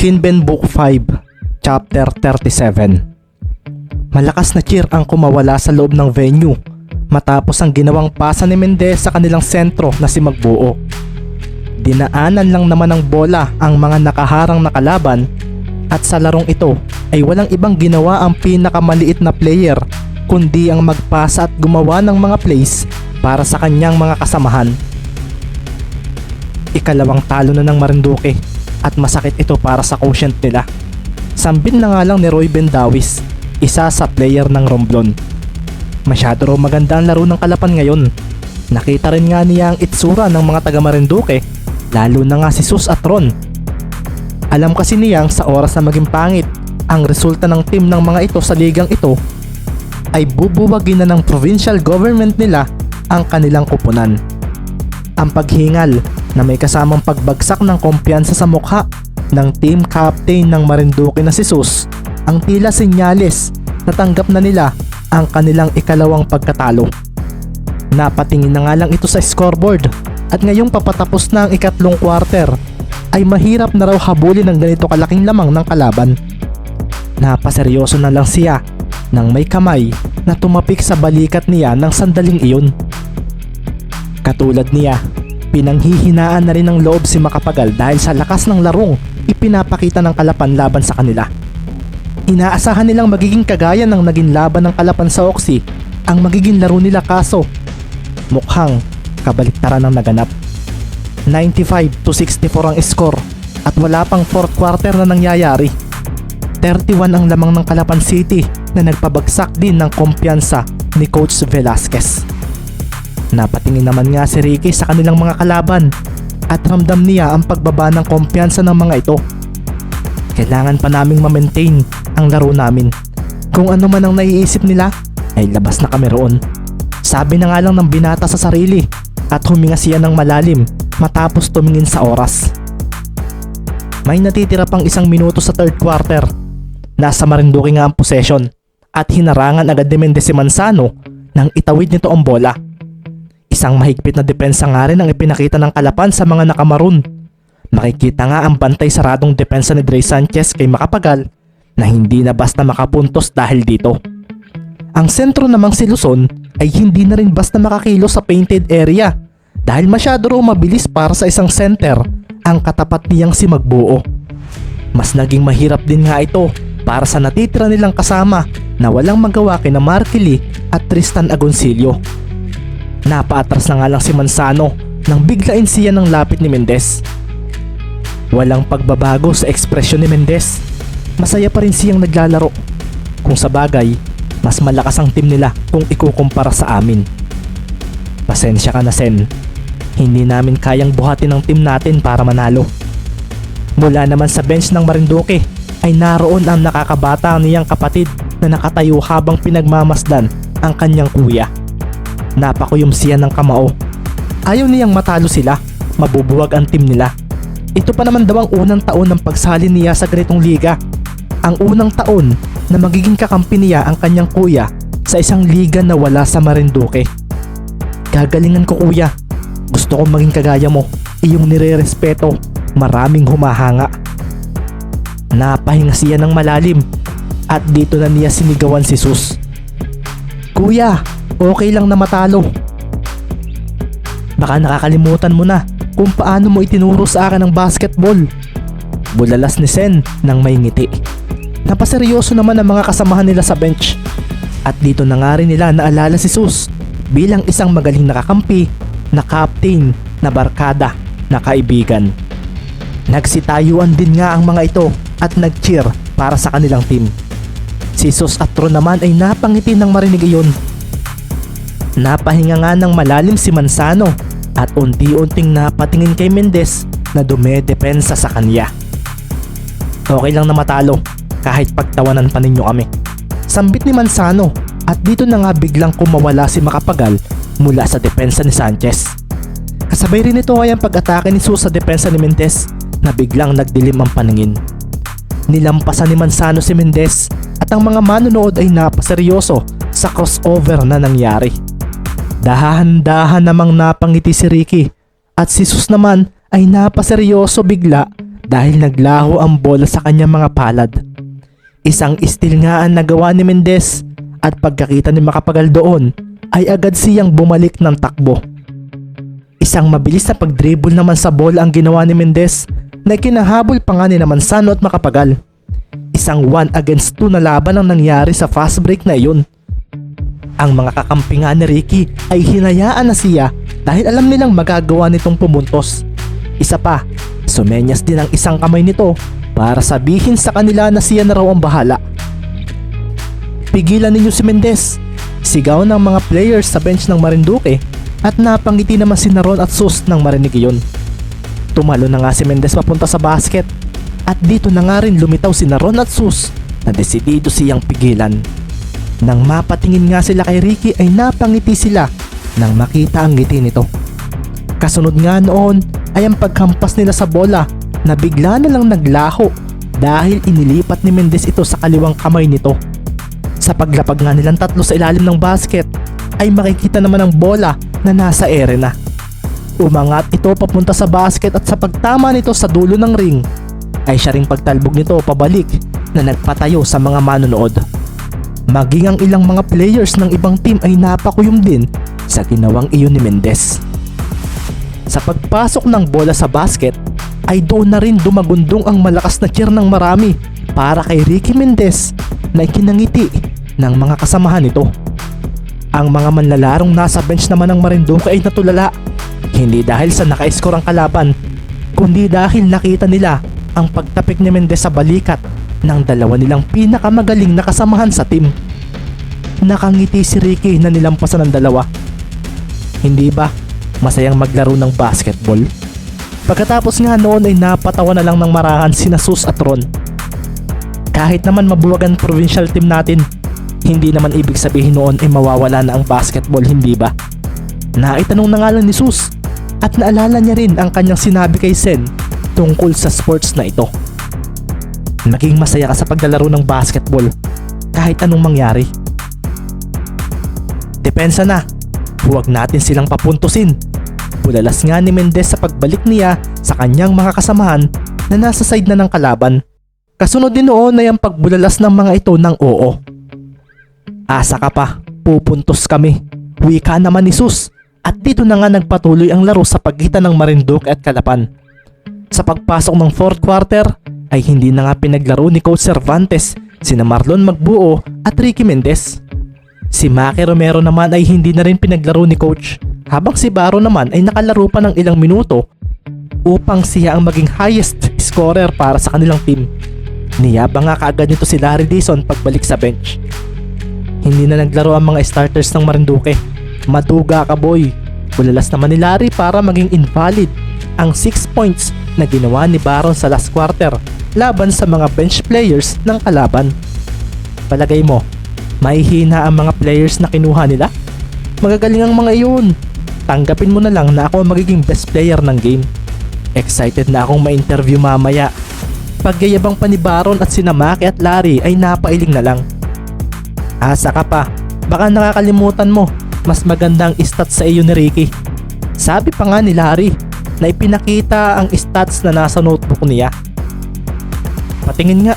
Kinben Book 5, Chapter 37. Malakas na cheer ang kumawala sa loob ng venue matapos ang ginawang pasa ni Mendez sa kanilang sentro na si Magbuo. Dinaanan lang naman ng bola ang mga nakaharang na kalaban at sa larong ito ay walang ibang ginawa ang pinakamaliit na player kundi ang magpasa at gumawa ng mga plays para sa kanyang mga kasamahan. Ikalawang talo na ng Marinduque at masakit ito para sa quotient nila. Sambin na nga lang ni Roy Bendawis, isa sa player ng Romblon. Masyado raw maganda ang laro ng Kalapan ngayon. Nakita rin nga niya ang itsura ng mga taga Marinduque, lalo na nga si Sus at Ron. Alam kasi niyang sa oras na maging pangit ang resulta ng team ng mga ito sa ligang ito, ay bubuwagin na ng provincial government nila ang kanilang kupunan. Ang paghingal na may kasamang pagbagsak ng kumpiyansa sa mukha ng team captain ng Marinduque na si Sus ang tila senyales na tanggap na nila ang kanilang ikalawang pagkatalo. Napatingin na nga lang ito sa scoreboard at ngayong papatapos na ang ikatlong quarter ay mahirap na raw habulin ng ganito kalaking lamang ng kalaban. Napaseryoso na lang siya nang may kamay na tumapik sa balikat niya ng sandaling iyon. Katulad niya, pinanghihinaan na rin ng loob si Macapagal dahil sa lakas ng larong ipinapakita ng Kalapan laban sa kanila. Inaasahan nilang magiging kagaya ng naging laban ng Kalapan sa Oxy ang magiging laro nila, kaso mukhang kabaliktaran ang naganap. 95-64 ang score at wala pang fourth quarter na nangyayari. 31 ang lamang ng Kalapan City na nagpabagsak din ng kumpiyansa ni Coach Velasquez. Napatingin naman nga si Ricky sa kanilang mga kalaban at ramdam niya ang pagbaba ng kumpiyansa ng mga ito. Kailangan pa naming ma-maintain ang laro namin. Kung ano man ang naiisip nila ay labas na kami roon. Sabi na nga lang ng binata sa sarili at huminga siya ng malalim matapos tumingin sa oras. May natitira pang 1 minuto sa third quarter. Nasa Marinduque nga ang possession at hinarangan agad ni Mendez si Manzano nang itawid nito ang bola. Isang mahigpit na depensa nga rin ang ipinakita ng Kalapan sa mga nakamaroon. Makikita nga ang bantay saradong depensa ni Dre Sanchez kay Macapagal na hindi na basta makapuntos dahil dito. Ang sentro namang si Luzon ay hindi na rin basta makakilos sa painted area dahil masyado raw mabilis para sa isang center ang katapat niyang si Magbuo. Mas naging mahirap din nga ito para sa natitira nilang kasama na walang magawa kina Markili at Tristan Agoncillo. Napaatras na nga lang si Manzano nang biglain siya ng lapit ni Mendez. Walang pagbabago sa ekspresyon ni Mendez. Masaya pa rin siyang naglalaro. Kung sa bagay, mas malakas ang team nila kung ikukumpara sa amin. Pasensya ka na, Sen. Hindi namin kayang buhatin ang team natin para manalo. Mula naman sa bench ng Marinduque ay naroon ang nakakabata niyang kapatid na nakatayo habang pinagmamasdan ang kanyang kuya. Napakuyom siya ng kamao. Ayaw niyang matalo sila, mabubuwag ang team nila. Ito pa naman daw ang unang taon ng pagsali niya sa ganitong liga. Ang unang taon na magiging kakampi niya ang kanyang kuya sa isang liga na wala sa Marinduque. Gagalingan ko, kuya. Gusto kong maging kagaya mo, iyong nire-respeto, maraming humahanga. Napahinga siya ng malalim at dito na niya sinigawan si Sus. Kuya, okay lang na matalo. Baka nakakalimutan mo na kung paano mo itinuro sa akin ang basketball. Bulalas ni Sen nang may ngiti. Napaseryoso naman ang mga kasamahan nila sa bench. At dito na nga rin nila naalala si Sus bilang isang magaling na kakampi, na captain, na barkada, na kaibigan. Nagsitayuan din nga ang mga ito at nag-cheer para sa kanilang team. Si Sus at Ron naman ay napangiti nang marinig iyon. Napahinga nga ng malalim si Manzano at unti-unting napatingin kay Mendez na dumedepensa sa kanya. Okay lang na matalo kahit pagtawanan pa ninyo kami, sambit ni Manzano, at dito na nga biglang kumawala si Macapagal mula sa depensa ni Sanchez. Kasabay rin ito ay ang pag-atake ni Sus sa depensa ni Mendez na biglang nagdilim ang paningin. Nilampasan ni Manzano si Mendez at ang mga manonood ay napaseryoso sa crossover na nangyari. Dahan-dahan namang napangiti si Ricky at si Sus naman ay napaseryoso bigla dahil naglaho ang bola sa kanyang mga palad. Isang steal nga ang nagawa ni Mendez at pagkakita ni Macapagal doon ay agad siyang bumalik ng takbo. Isang mabilis na pagdribble naman sa bola ang ginawa ni Mendez na kinahabol pa nga ni Manzano at Macapagal. Isang 1 against 2 na laban ang nangyari sa fast break na iyon. Ang mga kakampi nga ni Ricky ay hinayaan na siya dahil alam nilang magagawa nitong pumuntos. Isa pa, sumenyas din ang isang kamay nito para sabihin sa kanila na siya na raw ang bahala. Pigilan ninyo si Mendez, sigaw ng mga players sa bench ng Marinduque at napangiti naman si Naron at Sus nang marinig iyon. Tumalo na nga si Mendez papunta sa basket at dito na nga rin lumitaw si Naron at Sus na desidido siyang pigilan. Nang mapatingin nga sila kay Ricky ay napangiti sila nang makita ang ngiti nito. Kasunod nga noon ay ang paghampas nila sa bola na bigla na lang naglaho dahil inilipat ni Mendez ito sa kaliwang kamay nito. Sa paglapag nga nilang tatlo sa ilalim ng basket ay makikita naman ang bola na nasa ere na. Umangat ito papunta sa basket at sa pagtama nito sa dulo ng ring ay siya ring pagtalbog nito pabalik na nagpatayo sa mga manonood. Maging ang ilang mga players ng ibang team ay napakuyom din sa ginawang iyon ni Mendez. Sa pagpasok ng bola sa basket ay doon na rin dumagundong ang malakas na cheer ng marami para kay Ricky Mendez na ikinangiti ng mga kasamahan nito. Ang mga manlalarong nasa bench naman ng Marinduque ay natulala, hindi dahil sa naka-score ang kalaban, kundi dahil nakita nila ang pagtapik ni Mendez sa balikat ng dalawa nilang pinakamagaling na kasamahan sa team. Nakangiti si Ricky na nilampasan ng dalawa. Hindi ba masayang maglaro ng basketball? Pagkatapos nga noon ay napatawa na lang ng marahan sina Sus at Ron. Kahit naman mabuwagan provincial team natin, hindi naman ibig sabihin noon ay mawawala na ang basketball, hindi ba? Naitanong na nga lang ni Sus at naalala niya rin ang kanyang sinabi kay Sen tungkol sa sports na ito. Naging masaya ka sa paglalaro ng basketball kahit anong mangyari. Depensa na, huwag natin silang papuntusin. Bulalas nga ni Mendez sa pagbalik niya sa kanyang mga kasamahan na nasa side na ng kalaban. Kasunod din noon ay ang pagbulalas ng mga ito ng oo. Asa ka pa, pupuntos kami, wika naman ni Sus, at dito na nga nagpatuloy ang laro sa pagitan ng Marinduque at Calapan. Sa pagpasok ng fourth quarter ay hindi na nga pinaglaro ni Coach Cervantes sina Marlon Magbuo at Ricky Mendez. Si Maki Romero naman ay hindi na rin pinaglaro ni Coach, habang si Baro naman ay nakalaro pa ng ilang minuto upang siya ang maging highest scorer para sa kanilang team. Niyabang nga kaagad nito si Larry Dizon pagbalik sa bench. Hindi na naglaro ang mga starters ng Marinduque. Matuga ka boy. Bulalas naman ni Larry para maging invalid ang 6 points na ginawa ni Baron sa last quarter laban sa mga bench players ng kalaban. Palagay mo, mahihina ang mga players na kinuha nila? Magagaling ang mga iyon. Tanggapin mo na lang na ako ang magiging best player ng game. Excited na akong ma-interview mamaya. Pagyayabang pa ni Baron at sina Maki at Larry ay napailing na lang. Asa ka pa, baka nakakalimutan mo, mas magandang stats sa iyo ni Ricky. Sabi pa nga ni Larry na ipinakita ang stats na nasa notebook niya. Patingin nga,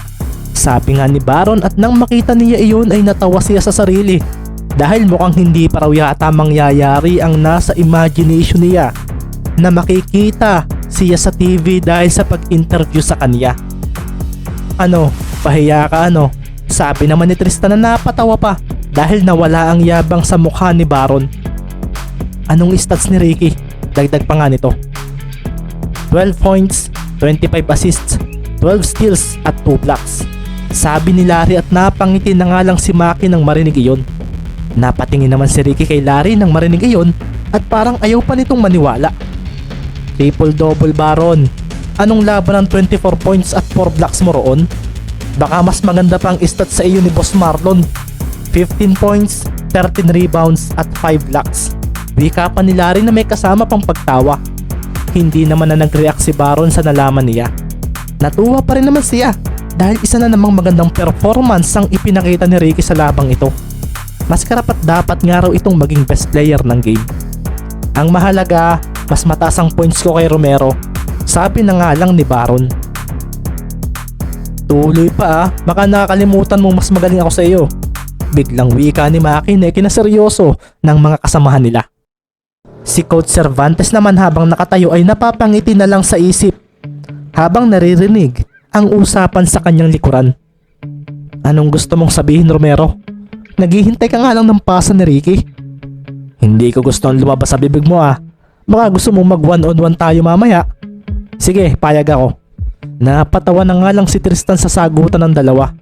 sabi nga ni Baron at nang makita niya iyon ay natawa siya sa sarili dahil mukhang hindi pa raw yata mangyayari ang nasa imagination niya na makikita siya sa TV dahil sa pag-interview sa kanya. Ano, pahiya ka ano? Sabi naman ni Tristan na napatawa pa dahil nawala ang yabang sa mukha ni Baron. Anong stats ni Ricky? Dagdag pa nga nito. 12 points, 25 assists, 12 steals at 2 blocks. Sabi ni Larry at napangiti na nga lang si Maki nang marinig iyon. Napatingin naman si Ricky kay Larry nang marinig iyon at parang ayaw pa nitong maniwala. Triple-double Baron. Anong laban ng 24 points at 4 blocks mo roon? Baka mas maganda pa ang stats sa iyo ni Boss Marlon. 15 points, 13 rebounds at 5 blocks. Wika pa ni Larry na may kasama pang pagtawa. Hindi naman na nag-react si Baron sa nalaman niya. Natuwa pa rin naman siya dahil isa na namang magandang performance ang ipinakita ni Ricky sa labang ito. Mas karapat dapat nga raw itong maging best player ng game. Ang mahalaga, mas mataas ang points ko kay Romero. Sabi na nga lang ni Baron. Tuloy pa baka nakakalimutan mong mas magaling ako sa iyo. Biglang wika ni Maki na ikinaseryoso ng mga kasamahan nila. Si Coach Cervantes naman habang nakatayo ay napapangiti na lang sa isip habang naririnig ang usapan sa kanyang likuran. Anong gusto mong sabihin, Romero? Naghihintay ka nga lang ng pasa ni Ricky. Hindi ko gusto ang lumabas sa bibig mo Baka gusto mong mag one-on-one tayo mamaya. Sige, payag ako. Napatawa na nga lang si Tristan sa sagutan ng dalawa.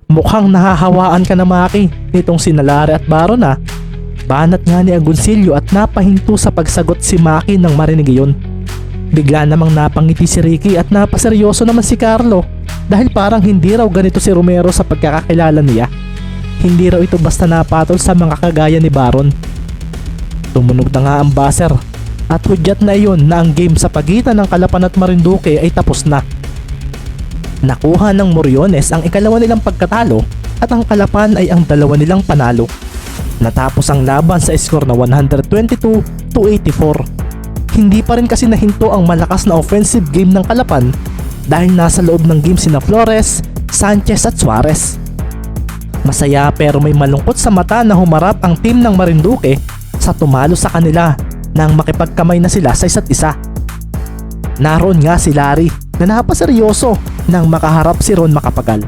Mukhang nahahawaan ka na Maki nitong si Nalare at Baron Banat nga ni Agoncillo at napahinto sa pagsagot si Maki nang marinig iyon. Bigla namang napangiti si Ricky at napaseryoso naman si Carlo dahil parang hindi raw ganito si Romero sa pagkakakilala niya. Hindi raw ito basta napatol sa mga kagaya ni Baron. Tumunog na nga ang buzzer at hudyat na iyon na ang game sa pagitan ng Kalapan at Marinduque ay tapos na. Nakuha ng Moriones ang ikalawa nilang pagkatalo at ang Kalapan ay ang dalawa nilang panalo. Natapos ang laban sa score na 122-84. Hindi pa rin kasi nahinto ang malakas na offensive game ng Kalapan dahil nasa loob ng game sina Flores, Sanchez at Suarez. Masaya pero may malungkot sa mata na humarap ang team ng Marinduque sa tumalo sa kanila nang makipagkamay na sila sa isa't isa. Naroon nga si Larry na napaseryoso nang makaharap si Ron Macapagal.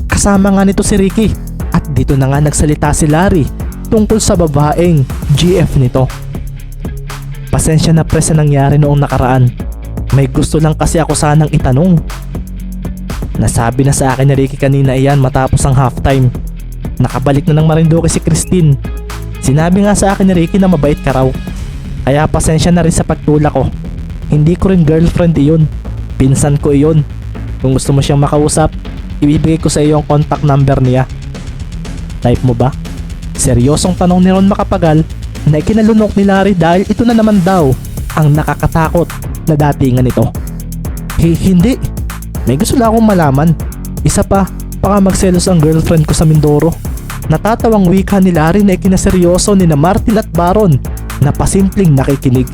Kasama nga nito si Ricky at dito na nga nagsalita si Larry tungkol sa babaeng GF nito. Pasensya na pre sa nangyari noong nakaraan. May gusto lang kasi ako sanang itanong. Nasabi na sa akin ni Ricky kanina iyan matapos ang halftime. Nakabalik na ng Marinduque si Christine. Sinabi nga sa akin ni Ricky na mabait ka raw. Kaya pasensya na rin sa pagtulak ko. Hindi ko rin girlfriend iyon. Pinsan ko iyon. Kung gusto mo siyang makausap, ibibigay ko sa iyo ang contact number niya. Type mo ba? Seryosong tanong ni Ron Macapagal na ikinalunok ni Larry dahil ito na naman daw ang nakakatakot na datingan nito. Hindi. May gusto lang akong malaman. Isa pa, baka magselos ang girlfriend ko sa Mindoro. Natatawang wika ni Larry na ikinaseryoso ni na Martin at Baron na pasimpleng nakikinig.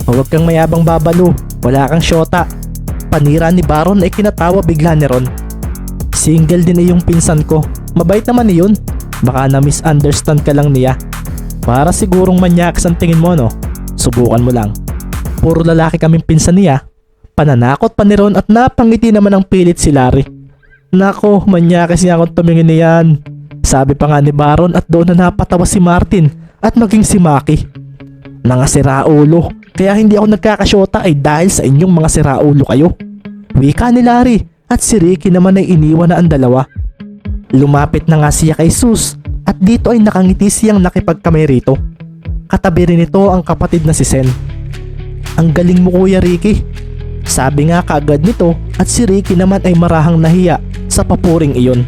Huwag kang mayabang babalo, wala kang syota. Panira ni Baron ay kinatawa bigla ni Ron. Single din ay yung pinsan ko. Mabait naman iyon. Baka na-misunderstand ka lang niya. Para sigurong manyakas ang tingin mo Subukan mo lang. Puro lalaki kaming pinsan niya. Pananakot pa ni Ron at napangiti naman ang pilit si Larry. Nako, manyakas niya akong tumingin niyan. Sabi pa nga ni Baron at doon na napatawa si Martin at maging si Maki. Mga siraulo, kaya hindi ako nagkakasyota ay dahil sa inyong mga siraulo kayo. Wika ni Larry at si Ricky naman ay iniwan na ang dalawa. Lumapit na nga siya kay Sus at dito ay nakangiti siyang nakipagkamay rito. Katabi rin ito ang kapatid na si Sen. Ang galing mo Kuya Ricky. Sabi nga kaagad nito at si Ricky naman ay marahang nahiya sa papuring iyon.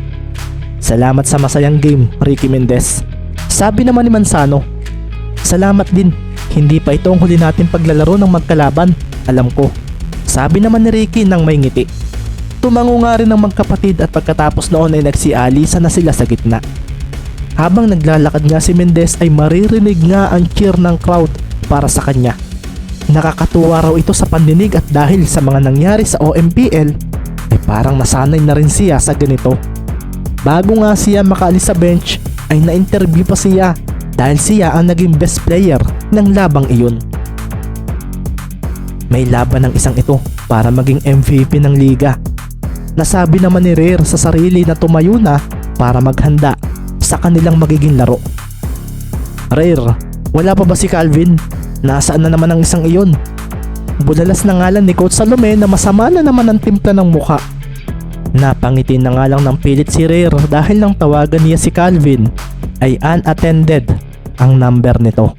Salamat sa masayang game, Ricky Mendez. Sabi naman ni Manzano. Salamat din. Hindi pa ito ang huli natin paglalaro ng magkalaban. Alam ko. Sabi naman ni Ricky nang may ngiti. Tumango nga rin ang magkapatid at pagkatapos noon ay nagsialisa na sila sa gitna. Habang naglalakad nga si Mendez ay maririnig nga ang cheer ng crowd para sa kanya. Nakakatuwa raw ito sa pandinig at dahil sa mga nangyari sa OMPL ay parang nasanay na rin siya sa ganito. Bago nga siya makaalis sa bench ay na-interview pa siya dahil siya ang naging best player ng labang iyon. May laban ng isang ito para maging MVP ng liga. Nasabi naman ni Rare sa sarili na tumayo na para maghanda sa kanilang magiging laro. Rare, wala pa ba si Calvin? Nasaan na naman ang isang iyon? Bulalas na nga lang ni Coach Salome na masama na naman ang timpla ng mukha. Napangiti na nga lang ng pilit si Rare dahil nang tawagan niya si Calvin ay unattended ang number nito.